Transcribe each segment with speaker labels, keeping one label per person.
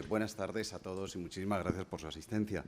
Speaker 1: Buenas tardes a todos y muchísimas gracias por su asistencia.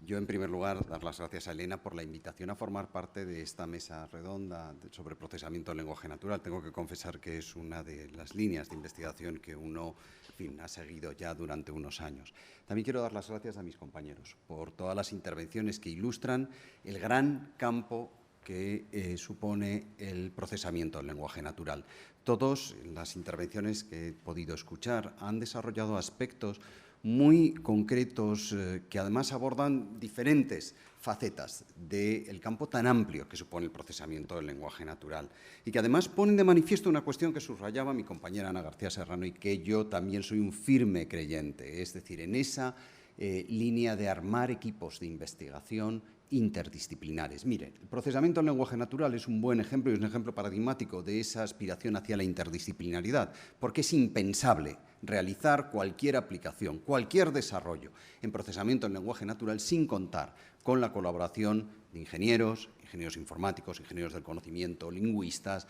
Speaker 1: Yo, en primer lugar, dar las gracias a Elena por la invitación a formar parte de esta mesa redonda sobre procesamiento del lenguaje natural. Tengo que confesar que es una de las líneas de investigación que uno, en fin, ha seguido ya durante unos años. También quiero dar las gracias a mis compañeros por todas las intervenciones que ilustran el gran campo que supone el procesamiento del lenguaje natural. Todas las intervenciones que he podido escuchar han desarrollado aspectos muy concretos que además abordan diferentes facetas del campo tan amplio que supone el procesamiento del lenguaje natural y que además ponen de manifiesto una cuestión que subrayaba mi compañera Ana García Serrano y que yo también soy un firme creyente, es decir, en esa línea de armar equipos de investigación interdisciplinares. Mire, el procesamiento del lenguaje natural es un buen ejemplo y es un ejemplo paradigmático de esa aspiración hacia la interdisciplinaridad, porque es impensable realizar cualquier aplicación, cualquier desarrollo en procesamiento del lenguaje natural sin contar con la colaboración de ingenieros, ingenieros informáticos, ingenieros del conocimiento, lingüistas,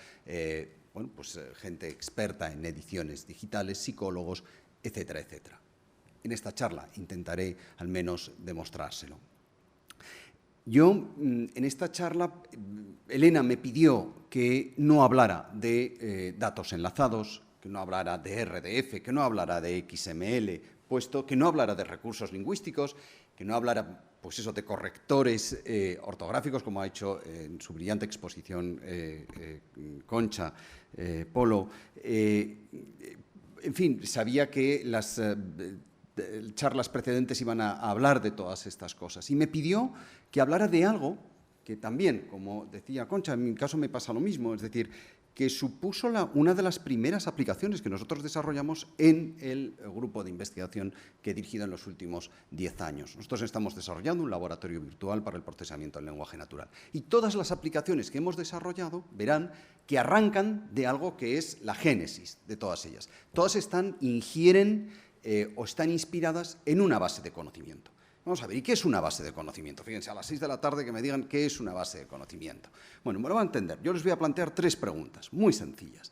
Speaker 1: gente experta en ediciones digitales, psicólogos, etcétera, etcétera. En esta charla intentaré al menos demostrárselo. Yo, en esta charla, Elena me pidió que no hablara de datos enlazados, que no hablara de RDF, que no hablara de XML, puesto que no hablara de recursos lingüísticos, que no hablara, pues eso, de correctores ortográficos, como ha hecho en su brillante exposición Concha Polo. En fin, sabía que las charlas precedentes iban a hablar de todas estas cosas y me pidió que hablara de algo que también, como decía Concha, en mi caso me pasa lo mismo, es decir, que supuso una de las primeras aplicaciones que nosotros desarrollamos en el grupo de investigación que he dirigido en los últimos 10 años. Nosotros estamos desarrollando un laboratorio virtual para el procesamiento del lenguaje natural. Y todas las aplicaciones que hemos desarrollado verán que arrancan de algo que es la génesis de todas ellas. Todas ingieren o están inspiradas en una base de conocimiento. Vamos a ver, ¿y qué es una base de conocimiento? Fíjense, a las 6 de la tarde que me digan qué es una base de conocimiento. Bueno, me lo van a entender. Yo les voy a plantear 3 preguntas muy sencillas.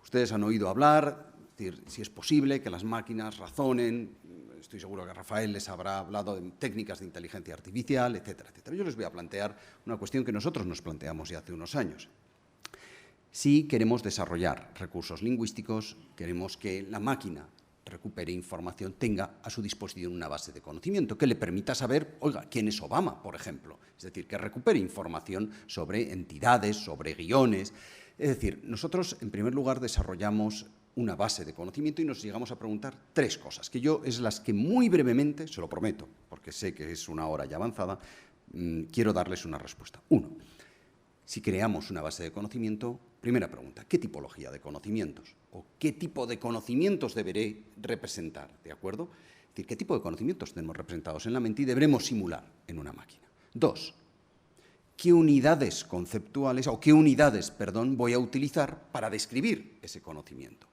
Speaker 1: Ustedes han oído hablar, es decir, si es posible que las máquinas razonen. Estoy seguro que Rafael les habrá hablado de técnicas de inteligencia artificial, etcétera, etcétera. Yo les voy a plantear una cuestión que nosotros nos planteamos ya hace unos años. Si queremos desarrollar recursos lingüísticos, queremos que la máquina recupere información, tenga a su disposición una base de conocimiento que le permita saber, oiga, quién es Obama, por ejemplo. Es decir, que recupere información sobre entidades, sobre guiones. Es decir, nosotros, en primer lugar, desarrollamos una base de conocimiento y nos llegamos a preguntar 3 cosas, que yo es las que muy brevemente, se lo prometo, porque sé que es una hora ya avanzada, quiero darles una respuesta. 1. Si creamos una base de conocimiento, primera pregunta, ¿qué tipología de conocimientos? ¿O qué tipo de conocimientos deberé representar? ¿De acuerdo? Es decir, ¿qué tipo de conocimientos tenemos representados en la mente y deberemos simular en una máquina? 2. ¿Qué unidades conceptuales, o qué unidades, perdón, voy a utilizar para describir ese conocimiento?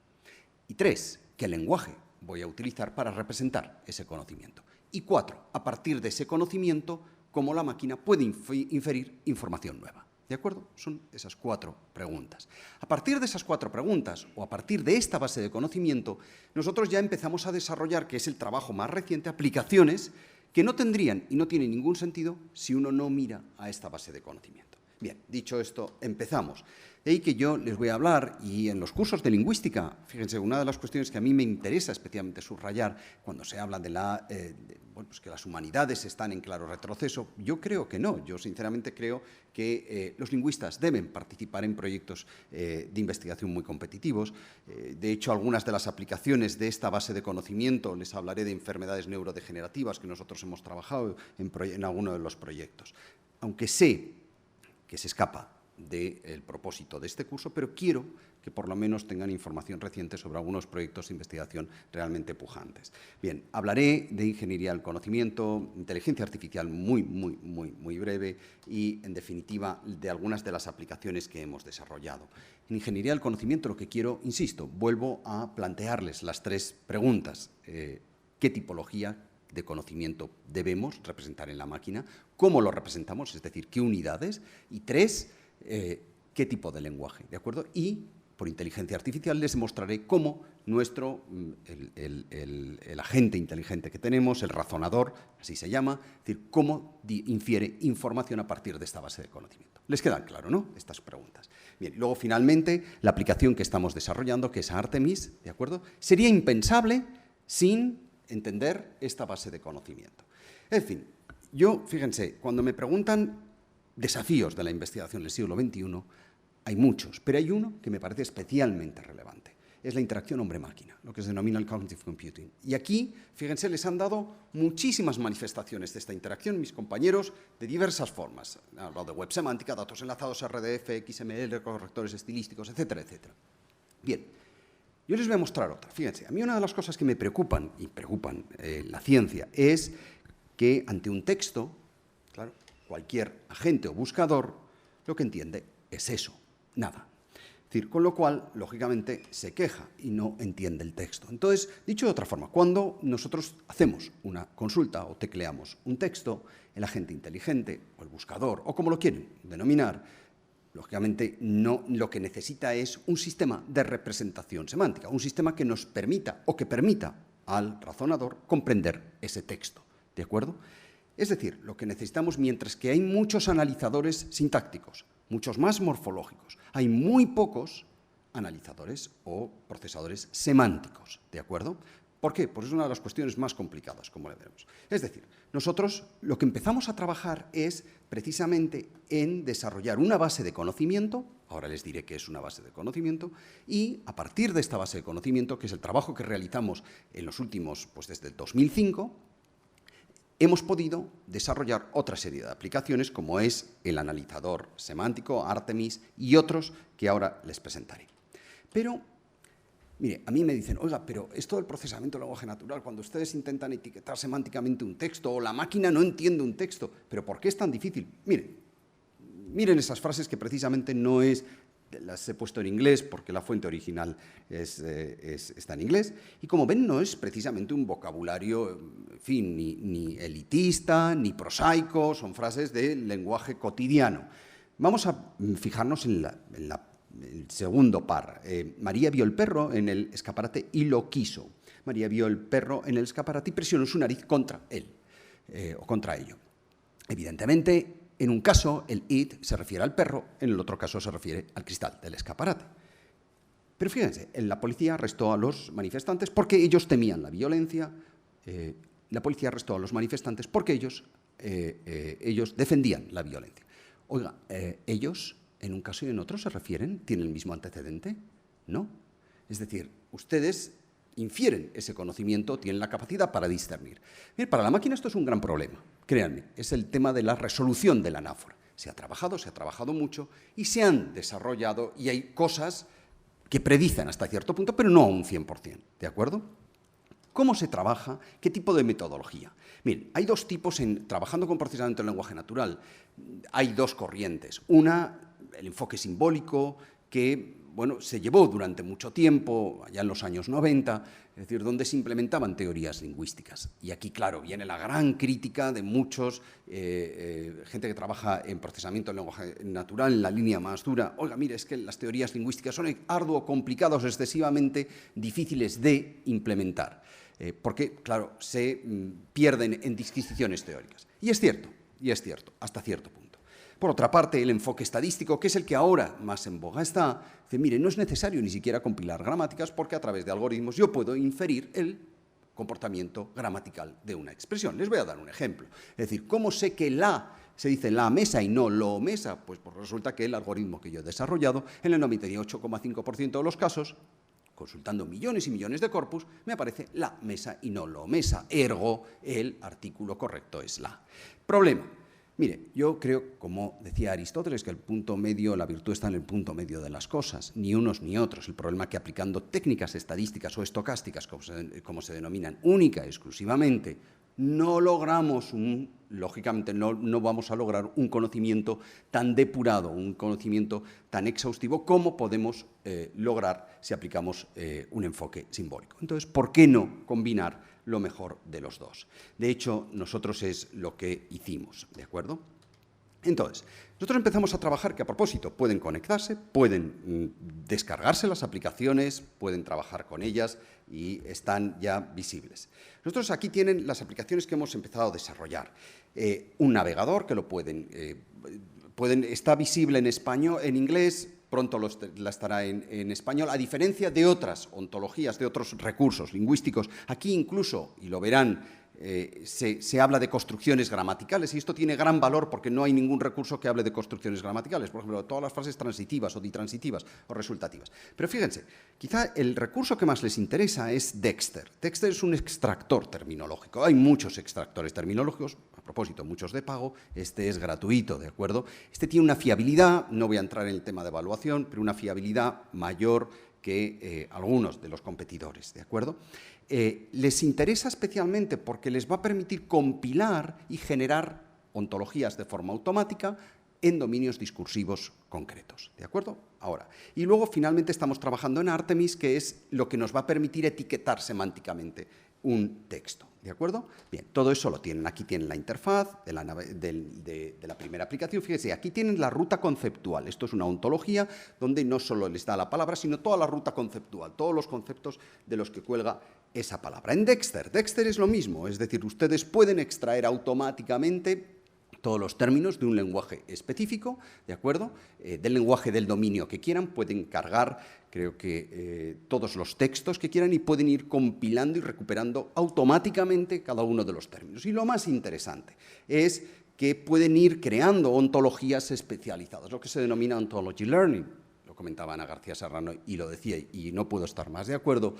Speaker 1: Y 3. ¿Qué lenguaje voy a utilizar para representar ese conocimiento? Y 4. A partir de ese conocimiento, ¿cómo la máquina puede inferir información nueva? ¿De acuerdo? Son esas 4 preguntas. A partir de esas 4 preguntas, o a partir de esta base de conocimiento, nosotros ya empezamos a desarrollar, que es el trabajo más reciente, aplicaciones que no tendrían y no tienen ningún sentido si uno no mira a esta base de conocimiento. Bien, dicho esto, empezamos. De ahí que yo les voy a hablar, y en los cursos de lingüística, fíjense, una de las cuestiones que a mí me interesa especialmente subrayar, cuando se habla de que las humanidades están en claro retroceso, yo creo que no. Yo sinceramente creo que los lingüistas deben participar en proyectos de investigación muy competitivos. De hecho, algunas de las aplicaciones de esta base de conocimiento, les hablaré de enfermedades neurodegenerativas que nosotros hemos trabajado en alguno de los proyectos. Aunque sé que se escapa del propósito de este curso, pero quiero que por lo menos tengan información reciente sobre algunos proyectos de investigación realmente pujantes. Bien, hablaré de ingeniería del conocimiento, inteligencia artificial muy breve y, en definitiva, de algunas de las aplicaciones que hemos desarrollado. En ingeniería del conocimiento lo que quiero, insisto, vuelvo a plantearles las 3 preguntas. ¿Qué tipología de conocimiento debemos representar en la máquina? ¿Cómo lo representamos? Es decir, ¿qué unidades? Y 3, ¿qué tipo de lenguaje? ¿De acuerdo? Y por inteligencia artificial, les mostraré cómo el agente inteligente que tenemos, el razonador, así se llama, es decir, cómo infiere información a partir de esta base de conocimiento. ¿Les quedan claro, no?, estas preguntas. Bien, luego, finalmente, la aplicación que estamos desarrollando, que es Artemis, ¿de acuerdo?, sería impensable sin entender esta base de conocimiento. En fin, yo, fíjense, cuando me preguntan desafíos de la investigación del siglo XXI, hay muchos, pero hay uno que me parece especialmente relevante. Es la interacción hombre-máquina, lo que se denomina el cognitive computing. Y aquí, fíjense, les han dado muchísimas manifestaciones de esta interacción mis compañeros de diversas formas. Han hablado de web semántica, datos enlazados, RDF, XML, correctores estilísticos, etcétera, etcétera. Bien, yo les voy a mostrar otra. Fíjense, a mí una de las cosas que me preocupan, y preocupan la ciencia, es que ante un texto, claro, cualquier agente o buscador lo que entiende es eso, nada. Es decir, con lo cual, lógicamente, se queja y no entiende el texto. Entonces, dicho de otra forma, cuando nosotros hacemos una consulta o tecleamos un texto, el agente inteligente o el buscador, o como lo quieren denominar, lógicamente lo que necesita es un sistema de representación semántica, un sistema que nos permita o que permita al razonador comprender ese texto. ¿De acuerdo? Es decir, lo que necesitamos, mientras que hay muchos analizadores sintácticos, muchos más morfológicos, hay muy pocos analizadores o procesadores semánticos, ¿de acuerdo? ¿Por qué? Pues es una de las cuestiones más complicadas, como le veremos. Es decir, nosotros lo que empezamos a trabajar es precisamente en desarrollar una base de conocimiento, ahora les diré qué es una base de conocimiento, y a partir de esta base de conocimiento, que es el trabajo que realizamos en los últimos, pues desde el 2005, hemos podido desarrollar otra serie de aplicaciones, como es el analizador semántico, Artemis, y otros que ahora les presentaré. Pero, mire, a mí me dicen, oiga, pero esto del procesamiento del lenguaje natural, cuando ustedes intentan etiquetar semánticamente un texto, o la máquina no entiende un texto, ¿pero por qué es tan difícil? Miren esas frases que precisamente no es... Las he puesto en inglés porque la fuente original está en inglés. Y como ven, no es precisamente un vocabulario, en fin, ni elitista, ni prosaico, son frases de lenguaje cotidiano. Vamos a fijarnos en el segundo par. María vio el perro en el escaparate y lo quiso. María vio el perro en el escaparate y presionó su nariz contra él, o contra ello. Evidentemente, en un caso, el it se refiere al perro, en el otro caso se refiere al cristal del escaparate. Pero fíjense, la policía arrestó a los manifestantes porque ellos temían la violencia, la policía arrestó a los manifestantes porque ellos defendían la violencia. Oiga, ellos, en un caso y en otro, ¿se refieren? ¿Tienen el mismo antecedente? No. Es decir, ustedes infieren ese conocimiento, tienen la capacidad para discernir. Bien, para la máquina esto es un gran problema, créanme, es el tema de la resolución de la anáfora. Se ha trabajado mucho y se han desarrollado y hay cosas que predicen hasta cierto punto, pero no a un 100%, ¿de acuerdo? ¿Cómo se trabaja? ¿Qué tipo de metodología? Miren, hay dos tipos trabajando con procesamiento del lenguaje natural. Hay dos corrientes. Una, el enfoque simbólico, que bueno, se llevó durante mucho tiempo, allá en los años 90, es decir, donde se implementaban teorías lingüísticas. Y aquí, claro, viene la gran crítica de muchos, gente que trabaja en procesamiento del lenguaje natural, en la línea más dura. Oiga, mire, es que las teorías lingüísticas son arduo, complicados, excesivamente difíciles de implementar, porque, claro, se pierden en disquisiciones teóricas. Y es cierto, hasta cierto punto. Por otra parte, el enfoque estadístico, que es el que ahora más en boga está, dice, mire, no es necesario ni siquiera compilar gramáticas porque a través de algoritmos yo puedo inferir el comportamiento gramatical de una expresión. Les voy a dar un ejemplo. Es decir, ¿cómo sé que se dice la mesa y no lo mesa? Pues resulta que el algoritmo que yo he desarrollado, en el 98,5% de los casos, consultando millones y millones de corpus, me aparece la mesa y no lo mesa. Ergo, el artículo correcto es la. Problema. Mire, yo creo, como decía Aristóteles, que el punto medio, la virtud está en el punto medio de las cosas, ni unos ni otros. El problema es que aplicando técnicas estadísticas o estocásticas, como se denominan, única y exclusivamente, no logramos, lógicamente no vamos a lograr un conocimiento tan depurado, un conocimiento tan exhaustivo como podemos lograr si aplicamos un enfoque simbólico. Entonces, ¿por qué no combinar lo mejor de los dos? De hecho, nosotros es lo que hicimos, ¿de acuerdo? Entonces, nosotros empezamos a trabajar que, a propósito, pueden conectarse, pueden descargarse las aplicaciones, pueden trabajar con ellas y están ya visibles. Nosotros aquí tienen las aplicaciones que hemos empezado a desarrollar. Un navegador que lo está visible en español, en inglés, pronto la estará en español, a diferencia de otras ontologías, de otros recursos lingüísticos. Aquí incluso, y lo verán, se habla de construcciones gramaticales, y esto tiene gran valor porque no hay ningún recurso que hable de construcciones gramaticales, por ejemplo, todas las frases transitivas o ditransitivas o resultativas. Pero fíjense, quizá el recurso que más les interesa es Dexter. Dexter es un extractor terminológico. Hay muchos extractores terminológicos, a propósito, muchos de pago, este es gratuito, ¿de acuerdo? Este tiene una fiabilidad, no voy a entrar en el tema de evaluación, pero una fiabilidad mayor que algunos de los competidores, ¿de acuerdo? Les interesa especialmente porque les va a permitir compilar y generar ontologías de forma automática en dominios discursivos concretos, ¿de acuerdo? Ahora, y luego finalmente estamos trabajando en Artemis, que es lo que nos va a permitir etiquetar semánticamente un texto, ¿de acuerdo? Bien, todo eso lo tienen. Aquí tienen la interfaz de la primera aplicación. Fíjense, aquí tienen la ruta conceptual. Esto es una ontología donde no solo les da la palabra, sino toda la ruta conceptual, todos los conceptos de los que cuelga esa palabra. En Dexter es lo mismo, es decir, ustedes pueden extraer automáticamente todos los términos de un lenguaje específico, ¿de acuerdo? Del lenguaje del dominio que quieran, pueden cargar, creo que todos los textos que quieran y pueden ir compilando y recuperando automáticamente cada uno de los términos. Y lo más interesante es que pueden ir creando ontologías especializadas, lo que se denomina ontology learning. Lo comentaba Ana García Serrano y lo decía, y no puedo estar más de acuerdo.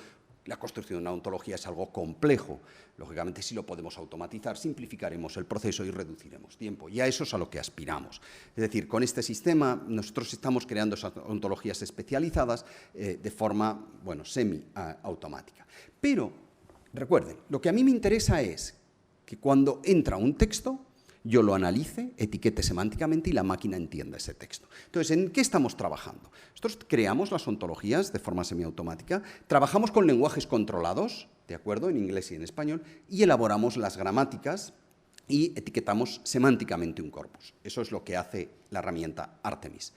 Speaker 1: La construcción de una ontología es algo complejo. Lógicamente, si lo podemos automatizar, simplificaremos el proceso y reduciremos tiempo. Y a eso es a lo que aspiramos. Es decir, con este sistema nosotros estamos creando esas ontologías especializadas de forma, bueno, semi-automática. Pero, recuerden, lo que a mí me interesa es que cuando entra un texto, yo lo analice, etiquete semánticamente y la máquina entienda ese texto. Entonces, ¿en qué estamos trabajando? Nosotros creamos las ontologías de forma semiautomática, trabajamos con lenguajes controlados, ¿de acuerdo?, en inglés y en español, y elaboramos las gramáticas y etiquetamos semánticamente un corpus. Eso es lo que hace la herramienta Artemis.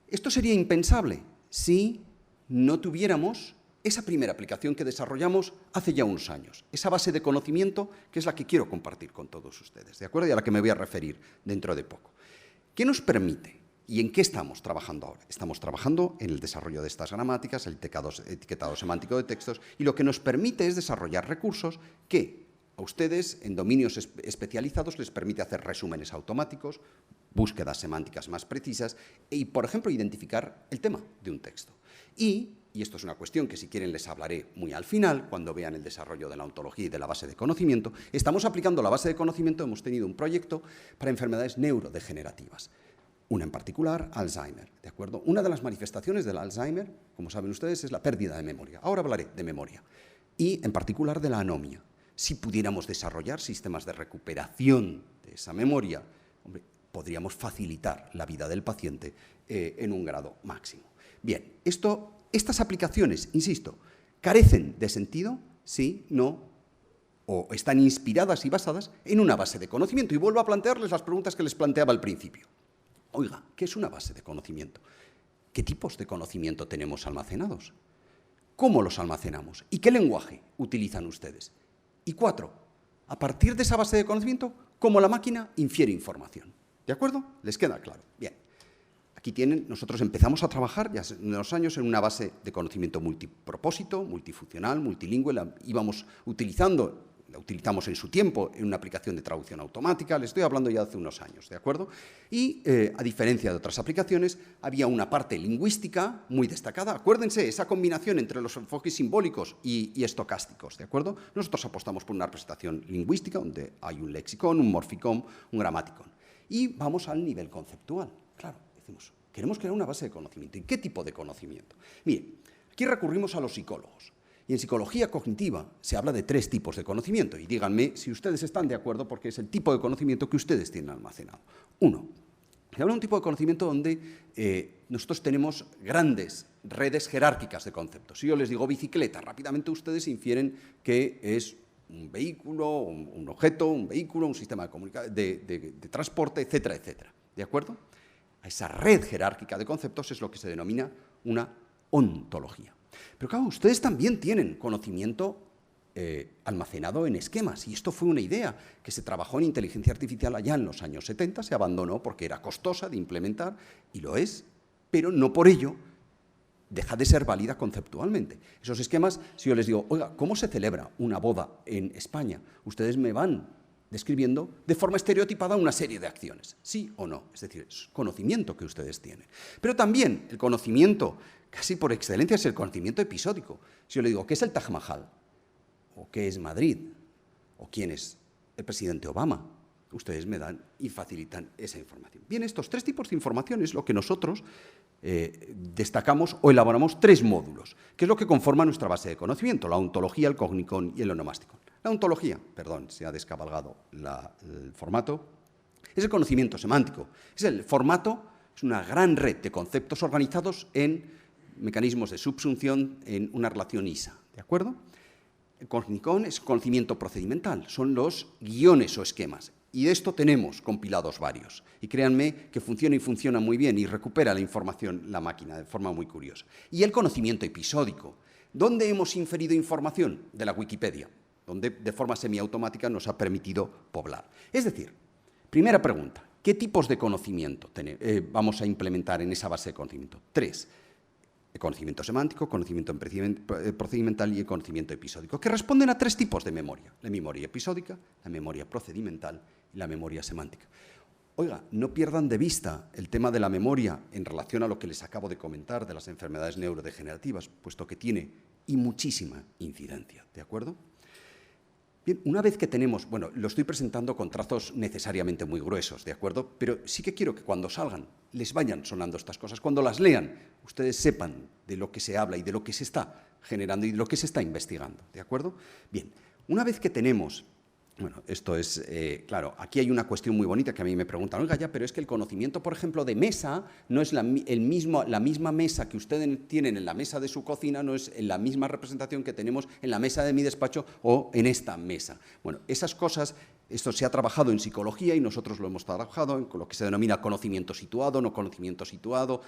Speaker 1: Esto sería impensable si no tuviéramos esa primera aplicación que desarrollamos hace ya unos años, esa base de conocimiento que es la que quiero compartir con todos ustedes, ¿de acuerdo? Y a la que me voy a referir dentro de poco. ¿Qué nos permite y en qué estamos trabajando ahora? Estamos trabajando en el desarrollo de estas gramáticas, el etiquetado semántico de textos, y lo que nos permite es desarrollar recursos que a ustedes en dominios especializados les permite hacer resúmenes automáticos, búsquedas semánticas más precisas y, por ejemplo, identificar el tema de un texto. Y esto es una cuestión que si quieren les hablaré muy al final, cuando vean el desarrollo de la ontología y de la base de conocimiento, estamos aplicando la base de conocimiento, hemos tenido un proyecto para enfermedades neurodegenerativas, una en particular, Alzheimer, ¿de acuerdo? Una de las manifestaciones del Alzheimer, como saben ustedes, es la pérdida de memoria. Ahora hablaré de memoria y, en particular, de la anomia. Si pudiéramos desarrollar sistemas de recuperación de esa memoria, hombre, podríamos facilitar la vida del paciente en un grado máximo. Bien, estas aplicaciones, insisto, carecen de sentido si no, o están inspiradas y basadas en una base de conocimiento. Y vuelvo a plantearles las preguntas que les planteaba al principio. Oiga, ¿qué es una base de conocimiento? ¿Qué tipos de conocimiento tenemos almacenados? ¿Cómo los almacenamos? ¿Y qué lenguaje utilizan ustedes? Y 4, a partir de esa base de conocimiento, ¿cómo la máquina infiere información? ¿De acuerdo? ¿Les queda claro? Bien. Aquí tienen, nosotros empezamos a trabajar ya hace unos años en una base de conocimiento multipropósito, multifuncional, multilingüe, la utilizamos en su tiempo en una aplicación de traducción automática, le estoy hablando ya hace unos años, ¿de acuerdo? Y, a diferencia de otras aplicaciones, había una parte lingüística muy destacada. Acuérdense, esa combinación entre los enfoques simbólicos y estocásticos, ¿de acuerdo? Nosotros apostamos por una representación lingüística, donde hay un lexicón, un morficón, un gramaticón. Y vamos al nivel conceptual, claro. Decimos, queremos crear una base de conocimiento. ¿Y qué tipo de conocimiento? Miren, aquí recurrimos a los psicólogos. Y en psicología cognitiva se habla de 3 tipos de conocimiento. Y díganme si ustedes están de acuerdo porque es el tipo de conocimiento que ustedes tienen almacenado. 1. Se habla de un tipo de conocimiento donde nosotros tenemos grandes redes jerárquicas de conceptos. Si yo les digo bicicleta, rápidamente ustedes infieren que es un vehículo, un objeto, un vehículo, un sistema de transporte, etcétera, etcétera. ¿de acuerdo? A esa red jerárquica de conceptos es lo que se denomina una ontología. Pero claro, ustedes también tienen conocimiento almacenado en esquemas, y esto fue una idea que se trabajó en inteligencia artificial allá en los años 70, se abandonó porque era costosa de implementar, y lo es, pero no por ello deja de ser válida conceptualmente. Esos esquemas, si yo les digo, oiga, ¿cómo se celebra una boda en España? Ustedes me van describiendo de forma estereotipada una serie de acciones, sí o no, es decir, es conocimiento que ustedes tienen. Pero también el conocimiento, casi por excelencia, es el conocimiento episódico. Si yo le digo, ¿qué es el Taj Mahal? ¿O qué es Madrid? ¿O quién es el presidente Obama? Ustedes me dan y facilitan esa información. Bien, estos tres tipos de información es lo que nosotros destacamos o elaboramos tres módulos, que es lo que conforma nuestra base de conocimiento, la ontología, el cognicón y el onomasticón. La ontología, perdón, se ha descabalgado el formato, es el conocimiento semántico. Es el formato, es una gran red de conceptos organizados en mecanismos de subsunción en una relación ISA, ¿de acuerdo? El cognicón es conocimiento procedimental, son los guiones o esquemas. Y de esto tenemos compilados varios. Y créanme que funciona y funciona muy bien y recupera la información la máquina de forma muy curiosa. Y el conocimiento episódico. ¿Dónde hemos inferido información? De la Wikipedia, donde de forma semiautomática nos ha permitido poblar. Es decir, primera pregunta, ¿qué tipos de conocimiento vamos a implementar en esa base de conocimiento? Tres. El conocimiento semántico, conocimiento procedimental y el conocimiento episódico, que responden a tres tipos de memoria: la memoria episódica, la memoria procedimental y la memoria semántica. Oiga, no pierdan de vista el tema de la memoria en relación a lo que les acabo de comentar de las enfermedades neurodegenerativas, puesto que tiene y muchísima incidencia, ¿de acuerdo? Bien, una vez que tenemos, bueno, lo estoy presentando con trazos necesariamente muy gruesos, ¿de acuerdo? Pero sí que quiero que cuando salgan les vayan sonando estas cosas. Cuando las lean, ustedes sepan de lo que se habla y de lo que se está generando y de lo que se está investigando, ¿de acuerdo? Bien, una vez que tenemos, bueno, esto es, claro, aquí hay una cuestión muy bonita que a mí me preguntan, oiga, ya, pero es que el conocimiento, por ejemplo, de mesa, no es la misma mesa que ustedes tienen en la mesa de su cocina, no es la misma representación que tenemos en la mesa de mi despacho o en esta mesa. Bueno, esas cosas, esto se ha trabajado en psicología y nosotros lo hemos trabajado en lo que se denomina conocimiento situado, no conocimiento situado.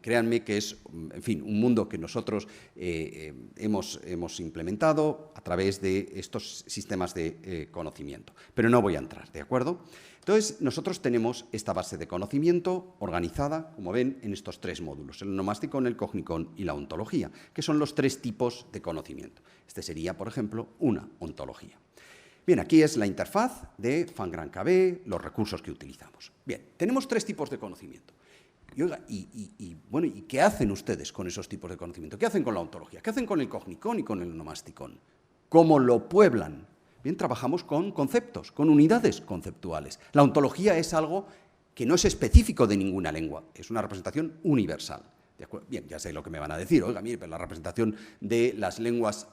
Speaker 1: Créanme que es, en fin, un mundo que nosotros hemos implementado a través de estos sistemas de conocimiento. Pero no voy a entrar, ¿de acuerdo? Entonces, nosotros tenemos esta base de conocimiento organizada, como ven, en estos tres módulos: el onomasticón, el cognicón y la ontología, que son los tres tipos de conocimiento. Este sería, por ejemplo, una ontología. Bien, aquí es la interfaz de FunGranKB, los recursos que utilizamos. Bien, tenemos tres tipos de conocimiento. Y, oiga, bueno, ¿y qué hacen ustedes con esos tipos de conocimiento? ¿Qué hacen con la ontología? ¿Qué hacen con el cognicón y con el onomasticón? ¿Cómo lo pueblan? Bien, trabajamos con conceptos, con unidades conceptuales. La ontología es algo que no es específico de ninguna lengua, es una representación universal. ¿De acuerdo? Bien, ya sé lo que me van a decir. Oiga, mire, pero la representación de las lenguas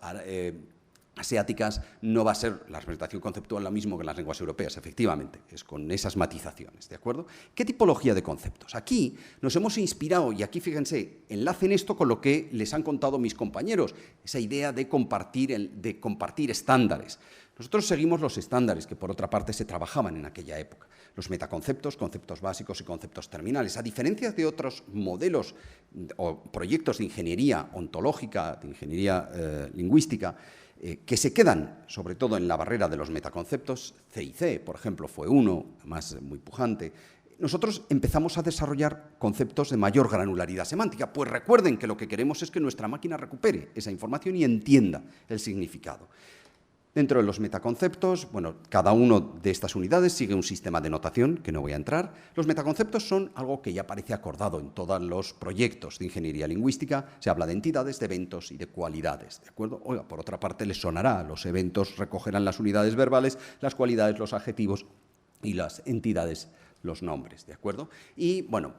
Speaker 1: asiáticas no va a ser la representación conceptual la misma que en las lenguas europeas, efectivamente, es con esas matizaciones, ¿de acuerdo? ¿Qué tipología de conceptos? Aquí nos hemos inspirado, y aquí fíjense, enlacen esto con lo que les han contado mis compañeros, esa idea de compartir estándares. Nosotros seguimos los estándares que, por otra parte, se trabajaban en aquella época. Los metaconceptos, conceptos básicos y conceptos terminales. A diferencia de otros modelos o proyectos de ingeniería ontológica, de ingeniería lingüística, que se quedan, sobre todo en la barrera de los metaconceptos, CIC, por ejemplo, fue uno, más muy pujante. Nosotros empezamos a desarrollar conceptos de mayor granularidad semántica, pues recuerden que lo que queremos es que nuestra máquina recupere esa información y entienda el significado. Dentro de los metaconceptos, bueno, cada una de estas unidades sigue un sistema de notación, que no voy a entrar. Los metaconceptos son algo que ya parece acordado en todos los proyectos de ingeniería lingüística. Se habla de entidades, de eventos y de cualidades, ¿de acuerdo? Oiga, por otra parte, les sonará, los eventos recogerán las unidades verbales, las cualidades, los adjetivos y las entidades, los nombres, ¿de acuerdo? Y, bueno,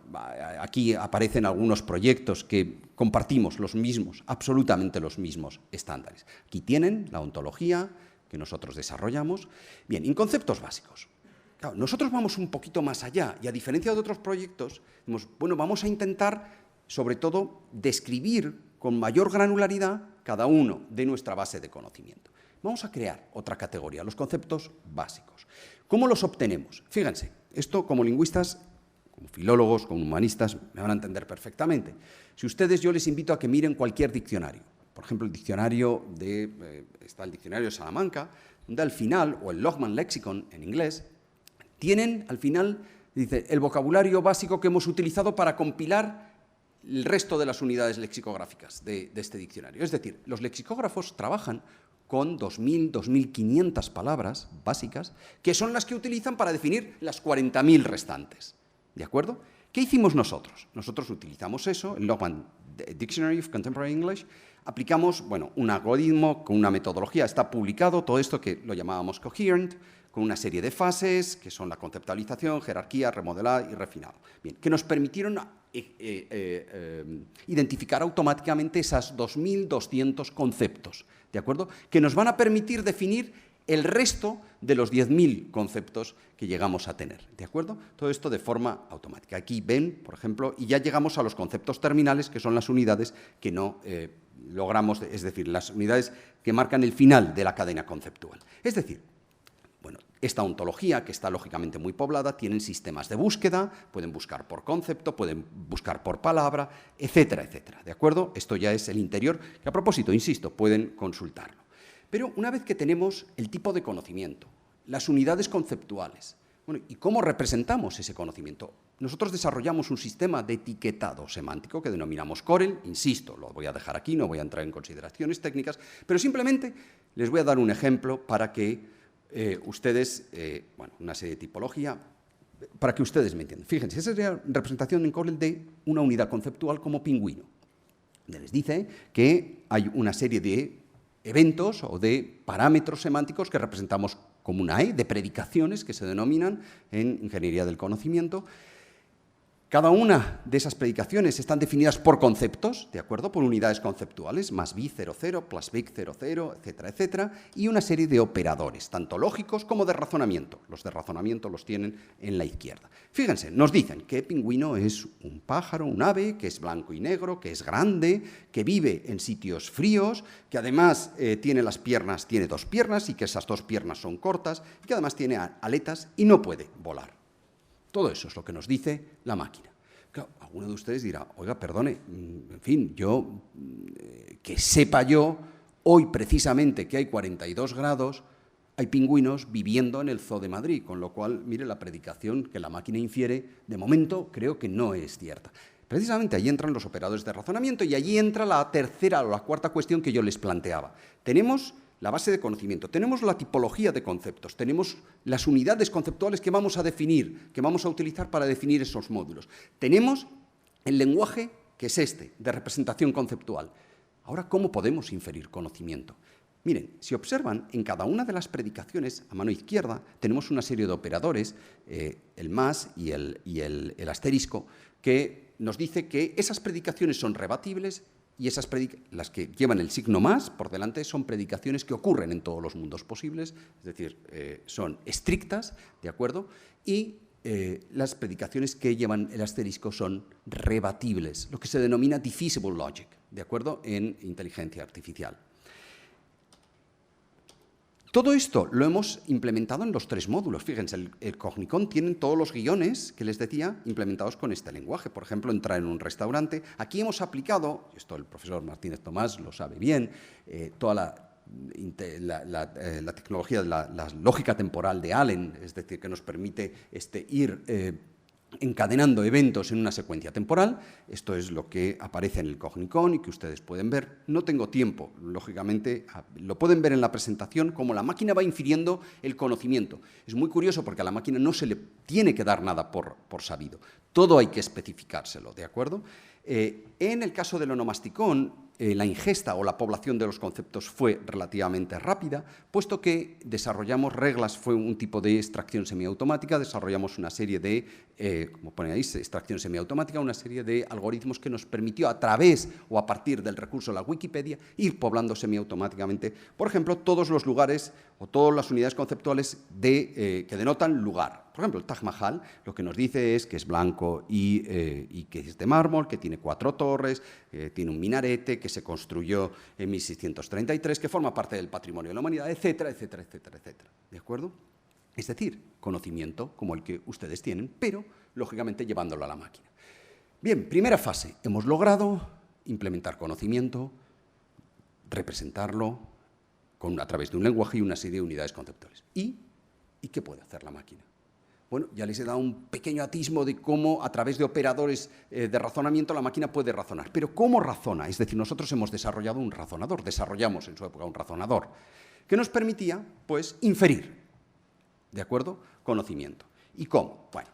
Speaker 1: aquí aparecen algunos proyectos que compartimos los mismos, absolutamente los mismos estándares. Aquí tienen la ontología que nosotros desarrollamos. Bien, en conceptos básicos. Claro, nosotros vamos un poquito más allá y, a diferencia de otros proyectos, bueno, vamos a intentar, sobre todo, describir con mayor granularidad cada uno de nuestra base de conocimiento. Vamos a crear otra categoría, los conceptos básicos. ¿Cómo los obtenemos? Fíjense, esto como lingüistas como filólogos, como humanistas, me van a entender perfectamente. Si ustedes, yo les invito a que miren cualquier diccionario. Por ejemplo, el diccionario está el diccionario de Salamanca, donde al final, o el Logman Lexicon en inglés, tienen al final, dice, el vocabulario básico que hemos utilizado para compilar el resto de las unidades lexicográficas de este diccionario. Es decir, los lexicógrafos trabajan con 2.000, 2.500 palabras básicas, que son las que utilizan para definir las 40.000 restantes. ¿De acuerdo? ¿Qué hicimos nosotros? Nosotros utilizamos eso, el Logman Dictionary of Contemporary English, aplicamos, bueno, un algoritmo con una metodología, está publicado todo esto que lo llamábamos coherent, con una serie de fases, que son la conceptualización, jerarquía, remodelado y refinado. Bien, que nos permitieron identificar automáticamente esas 2.200 conceptos, ¿de acuerdo? Que nos van a permitir definir el resto de los 10.000 conceptos que llegamos a tener, ¿de acuerdo? Todo esto de forma automática. Aquí ven, por ejemplo, y ya llegamos a los conceptos terminales, que son las unidades que no logramos, es decir, las unidades que marcan el final de la cadena conceptual. Es decir, bueno, esta ontología, que está lógicamente muy poblada, tienen sistemas de búsqueda, pueden buscar por concepto, pueden buscar por palabra, etcétera, etcétera, ¿de acuerdo? Esto ya es el interior, que a propósito, insisto, pueden consultarlo. Pero una vez que tenemos el tipo de conocimiento, las unidades conceptuales, bueno, ¿y cómo representamos ese conocimiento? Nosotros desarrollamos un sistema de etiquetado semántico que denominamos Corel, insisto, lo voy a dejar aquí, no voy a entrar en consideraciones técnicas, pero simplemente les voy a dar un ejemplo para que ustedes, bueno, una serie de tipología, para que ustedes me entiendan. Fíjense, esa sería representación en Corel de una unidad conceptual como pingüino. Les dice que hay una serie de eventos o de parámetros semánticos que representamos como una E, de predicaciones que se denominan en ingeniería del conocimiento. Cada una de esas predicaciones están definidas por conceptos, ¿de acuerdo? Por unidades conceptuales, más b 0, 0, plus big 0, 0, etcétera, etcétera, y una serie de operadores, tanto lógicos como de razonamiento. Los de razonamiento los tienen en la izquierda. Fíjense, nos dicen que pingüino es un pájaro, un ave, que es blanco y negro, que es grande, que vive en sitios fríos, que además tiene dos piernas y que esas dos piernas son cortas, y que además tiene aletas y no puede volar. Todo eso es lo que nos dice la máquina. Claro, alguno de ustedes dirá, oiga, perdone, en fin, que sepa yo, hoy precisamente que hay 42 grados, hay pingüinos viviendo en el Zoo de Madrid, con lo cual, mire, la predicación que la máquina infiere, de momento creo que no es cierta. Precisamente allí entran los operadores de razonamiento y allí entra la tercera o la cuarta cuestión que yo les planteaba. Tenemos la base de conocimiento, tenemos la tipología de conceptos, tenemos las unidades conceptuales que vamos a definir, que vamos a utilizar para definir esos módulos. Tenemos el lenguaje, que es este, de representación conceptual. Ahora, ¿cómo podemos inferir conocimiento? Miren, si observan, en cada una de las predicaciones, a mano izquierda, tenemos una serie de operadores, el más y el asterisco, que nos dice que esas predicaciones son rebatibles y las que llevan el signo más por delante son predicaciones que ocurren en todos los mundos posibles, es decir, son estrictas, ¿de acuerdo? Y las predicaciones que llevan el asterisco son rebatibles, lo que se denomina diffeasible logic, ¿de acuerdo?, en inteligencia artificial. Todo esto lo hemos implementado en los 3 módulos. Fíjense, el Cognicon tiene todos los guiones que les decía implementados con este lenguaje. Por ejemplo, entrar en un restaurante. Aquí hemos aplicado, esto el profesor Martínez Tomás lo sabe bien, toda la tecnología de la lógica temporal de Allen, es decir, que nos permite ir encadenando eventos en una secuencia temporal. Esto es lo que aparece en el Cognicon y que ustedes pueden ver. No tengo tiempo, lógicamente, lo pueden ver en la presentación, cómo la máquina va infiriendo el conocimiento. Es muy curioso porque a la máquina no se le tiene que dar nada por sabido. Todo hay que especificárselo, ¿de acuerdo? En el caso del onomasticón, la ingesta o la población de los conceptos fue relativamente rápida, puesto que desarrollamos reglas, fue un tipo de extracción semiautomática, desarrollamos una serie de, como pone ahí, extracción semiautomática, una serie de algoritmos que nos permitió a través o a partir del recurso de la Wikipedia ir poblando semiautomáticamente, por ejemplo, todos los lugares o todas las unidades conceptuales que denotan lugar. Por ejemplo, el Taj Mahal lo que nos dice es que es blanco y que es de mármol, que tiene 4 torres, tiene un minarete, que se construyó en 1633, que forma parte del patrimonio de la humanidad, etcétera, etcétera, etcétera, etcétera. ¿De acuerdo? Es decir, conocimiento como el que ustedes tienen, pero, lógicamente, llevándolo a la máquina. Bien, primera fase. Hemos logrado implementar conocimiento, representarlo a través de un lenguaje y una serie de unidades conceptuales. ¿Y qué puede hacer la máquina? Bueno, ya les he dado un pequeño atismo de cómo, a través de operadores de razonamiento, la máquina puede razonar. Pero ¿cómo razona? Es decir, nosotros hemos desarrollado un razonador, desarrollamos en su época un razonador, que nos permitía, pues, inferir, ¿de acuerdo?, conocimiento. ¿Y cómo? Bueno,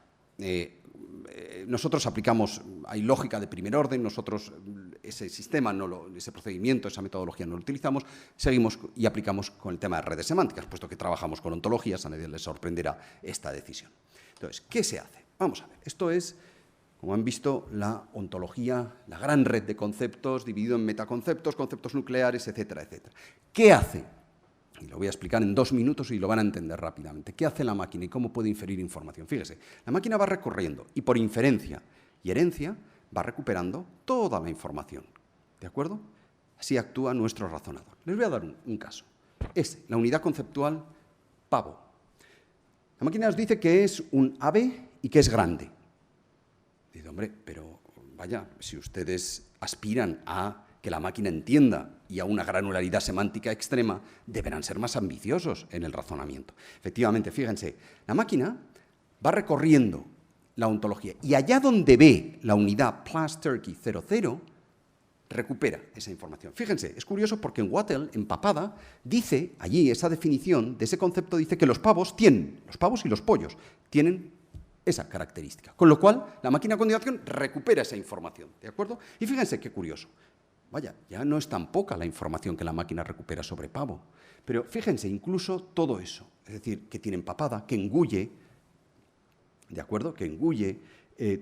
Speaker 1: nosotros aplicamos, hay lógica de primer orden, nosotros ese sistema, ese procedimiento, esa metodología no lo utilizamos, seguimos y aplicamos con el tema de redes semánticas, puesto que trabajamos con ontologías, a nadie les sorprenderá esta decisión. Entonces, ¿qué se hace? Vamos a ver, esto es, como han visto, la ontología, la gran red de conceptos, dividido en metaconceptos, conceptos nucleares, etcétera, etcétera. ¿Qué hace? Y lo voy a explicar en 2 minutos y lo van a entender rápidamente. ¿Qué hace la máquina y cómo puede inferir información? Fíjese, la máquina va recorriendo y por inferencia y herencia va recuperando toda la información. ¿De acuerdo? Así actúa nuestro razonador. Les voy a dar un caso. La unidad conceptual pavo. La máquina nos dice que es un ave y que es grande. Dice, hombre, pero vaya, si ustedes aspiran a que la máquina entienda y a una granularidad semántica extrema, deberán ser más ambiciosos en el razonamiento. Efectivamente, fíjense, la máquina va recorriendo la ontología y allá donde ve la unidad plus turkey 00, recupera esa información. Fíjense, es curioso porque en Wattle, en Papada, dice allí esa definición de ese concepto, dice que los pavos y los pollos tienen esa característica. Con lo cual, la máquina a continuación recupera esa información. ¿De acuerdo? Y fíjense qué curioso. Vaya, ya no es tan poca la información que la máquina recupera sobre pavo. Pero fíjense, incluso todo eso, es decir, que tiene empapada, que engulle, ¿de acuerdo? Que engulle,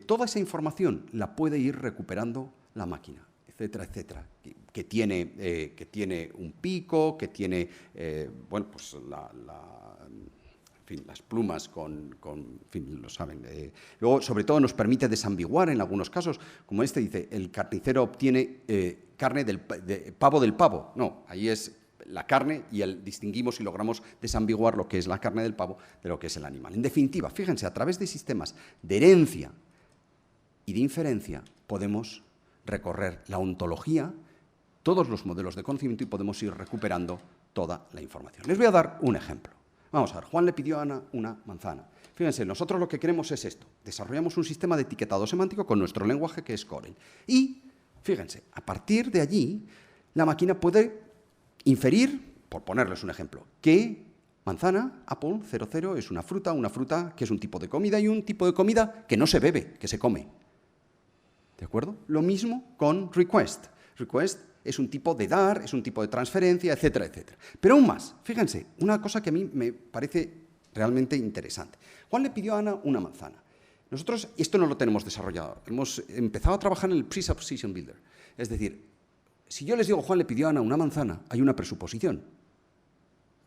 Speaker 1: toda esa información la puede ir recuperando la máquina, etcétera, etcétera. Que tiene un pico, que tiene, bueno, pues las plumas en fin, lo saben. Luego, sobre todo, nos permite desambiguar en algunos casos, como este dice, el carnicero obtiene carne pavo del pavo. No, ahí es la carne y distinguimos y logramos desambiguar lo que es la carne del pavo de lo que es el animal. En definitiva, fíjense, a través de sistemas de herencia y de inferencia podemos recorrer la ontología, todos los modelos de conocimiento y podemos ir recuperando toda la información. Les voy a dar un ejemplo. Vamos a ver, Juan le pidió a Ana una manzana. Fíjense, nosotros lo que queremos es esto. Desarrollamos un sistema de etiquetado semántico con nuestro lenguaje que es Corel. Y, fíjense, a partir de allí, la máquina puede inferir, por ponerles un ejemplo, que manzana, apple, 00, es una fruta que es un tipo de comida y un tipo de comida que no se bebe, que se come. ¿De acuerdo? Lo mismo con request. Request es un tipo de dar, es un tipo de transferencia, etcétera, etcétera. Pero aún más, fíjense, una cosa que a mí me parece realmente interesante. Juan le pidió a Ana una manzana. Nosotros esto no lo tenemos desarrollado. Hemos empezado a trabajar en el Presupposition Builder. Es decir, si yo les digo Juan le pidió a Ana una manzana, hay una presuposición,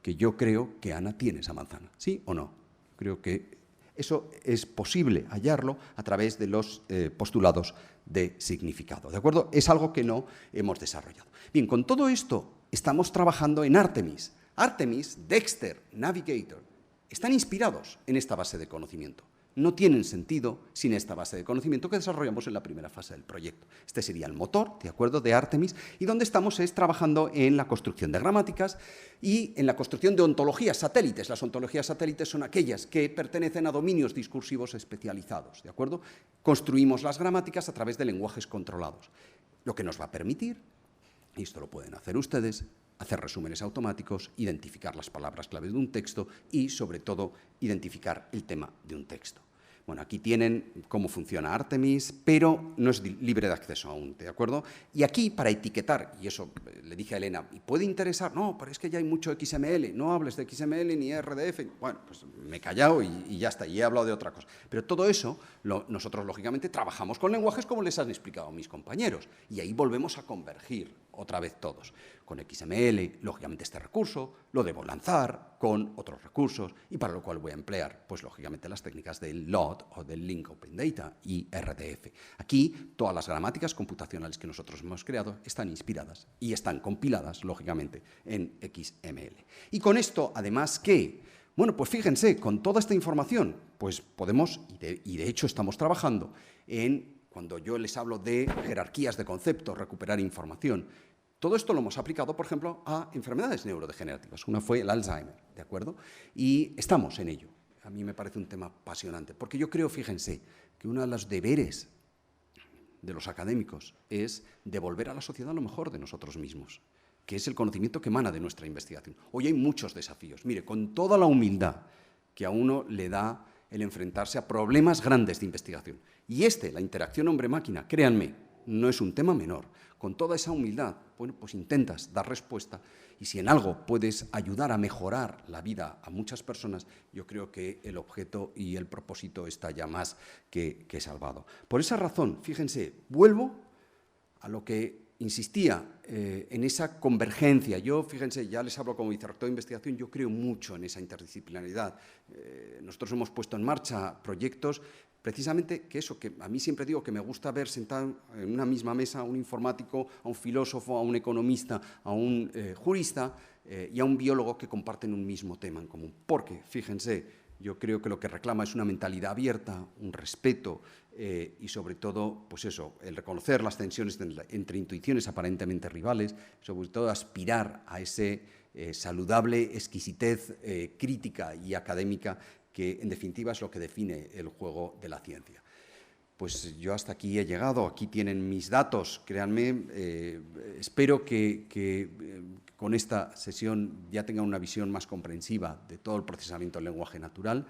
Speaker 1: que yo creo que Ana tiene esa manzana. ¿Sí o no? Creo que eso es posible hallarlo a través de los postulados de significado. ¿De acuerdo? Es algo que no hemos desarrollado. Bien, con todo esto estamos trabajando en Artemis. Artemis, Dexter, Navigator, están inspirados en esta base de conocimiento. No tienen sentido sin esta base de conocimiento que desarrollamos en la primera fase del proyecto. Este sería el motor, ¿de acuerdo?, de Artemis, y donde estamos es trabajando en la construcción de gramáticas y en la construcción de ontologías satélites. Las ontologías satélites son aquellas que pertenecen a dominios discursivos especializados, ¿de acuerdo? Construimos las gramáticas a través de lenguajes controlados, lo que nos va a permitir, y esto lo pueden hacer ustedes, hacer resúmenes automáticos, identificar las palabras clave de un texto y, sobre todo, identificar el tema de un texto. Bueno, aquí tienen cómo funciona Artemis, pero no es libre de acceso aún, ¿de acuerdo? Y aquí, para etiquetar, y eso le dije a Elena, ¿y puede interesar? No, pero es que ya hay mucho XML, no hables de XML ni RDF. Bueno, pues me he callado y ya está, y he hablado de otra cosa. Pero todo eso, nosotros, lógicamente, trabajamos con lenguajes como les han explicado mis compañeros, y ahí volvemos a convergir otra vez todos. Con XML, lógicamente este recurso, lo debo lanzar con otros recursos y para lo cual voy a emplear, pues lógicamente las técnicas del LOD o del Link Open Data y RDF. Aquí todas las gramáticas computacionales que nosotros hemos creado están inspiradas y están compiladas, lógicamente, en XML. Y con esto, además, ¿qué? Bueno, pues fíjense, con toda esta información, pues podemos, y de hecho estamos trabajando en, cuando yo les hablo de jerarquías de conceptos, recuperar información, todo esto lo hemos aplicado, por ejemplo, a enfermedades neurodegenerativas. Una fue el Alzheimer, ¿de acuerdo? Y estamos en ello. A mí me parece un tema apasionante, porque yo creo, fíjense, que uno de los deberes de los académicos es devolver a la sociedad lo mejor de nosotros mismos, que es el conocimiento que emana de nuestra investigación. Hoy hay muchos desafíos. Mire, con toda la humildad que a uno le da el enfrentarse a problemas grandes de investigación. Y la interacción hombre-máquina, créanme, no es un tema menor. Con toda esa humildad, bueno, pues intentas dar respuesta y si en algo puedes ayudar a mejorar la vida a muchas personas, yo creo que el objeto y el propósito está ya más que salvado. Por esa razón, fíjense, vuelvo a lo que insistía en esa convergencia. Yo, fíjense, ya les hablo como vicerrector de investigación, yo creo mucho en esa interdisciplinaridad. Nosotros hemos puesto en marcha proyectos precisamente que a mí siempre digo que me gusta ver sentado en una misma mesa a un informático, a un filósofo, a un economista, a un jurista y a un biólogo que comparten un mismo tema en común. Porque, fíjense, yo creo que lo que reclama es una mentalidad abierta, un respeto y, sobre todo, pues eso, el reconocer las tensiones entre intuiciones aparentemente rivales, sobre todo aspirar a ese saludable exquisitez crítica y académica que, en definitiva, es lo que define el juego de la ciencia. Pues yo hasta aquí he llegado, aquí tienen mis datos, créanme, espero que con esta sesión ya tengan una visión más comprensiva de todo el procesamiento del lenguaje natural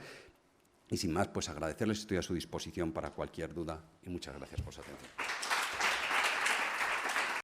Speaker 1: y sin más, pues agradecerles, estoy a su disposición para cualquier duda y muchas gracias por su atención.